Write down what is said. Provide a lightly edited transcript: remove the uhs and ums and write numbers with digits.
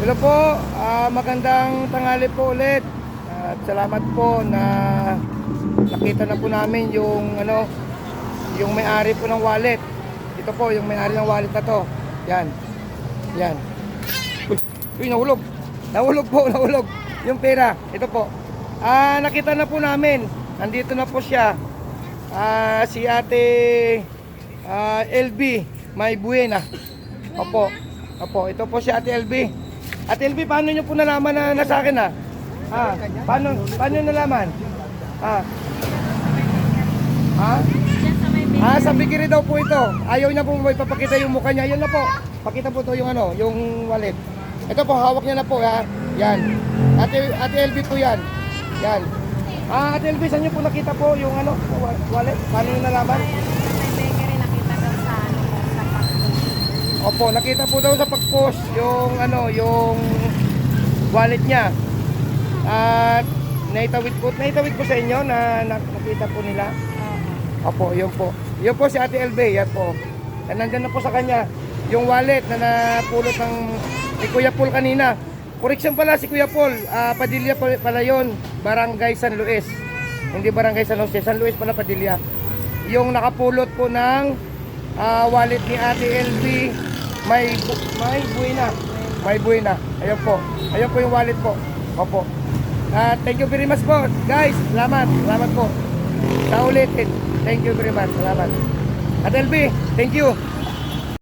Hello po, magandang tanghali po ulit. At salamat po na nakita na po namin yung yung may-ari po ng wallet. Ito po yung may-ari ng wallet na to. Yan. Yan. Uy, nahulog. Nahulog po, nahulog. Yung pera, ito po. Nakita na po namin. Nandito na po siya. Si Ate LB May Buena. Opo. Opo, ito po si Ate LB. Ate LB, paano nyo po nalaman na nasa akin na? Paano nalaman? Sa bikiri daw po ito. Ayaw niya po may papakita yung mukha niya. Ayun na po. Pakita po to yung yung wallet. Ito po, hawak niya na po, ha. Yan. Ate LB po yan. Yan. Ate LB, saan niyo po nakita po yung wallet? Paano niyo nalaman? Opo, nakita po daw sa pag-post yung yung wallet niya. At naitawid ko sa inyo na nakita po nila. Opo, yun po. Yun po si Ate LB, yan po. Nandyan na po sa kanya yung wallet na napulot ni Kuya Paul kanina. Correction pala si Kuya Paul, Padilla pala yun, Barangay San Luis. Hindi Barangay San Jose, San Luis pala Padilla. Yung nakapulot po ng wallet ni Ate LB May Buena. May Buena. Ayun po. Ayun po yung wallet po. Opo. Thank you very much po. Guys, salamat. Salamat po. Sa ulitin. Thank you very much. Salamat. Ate LB, thank you.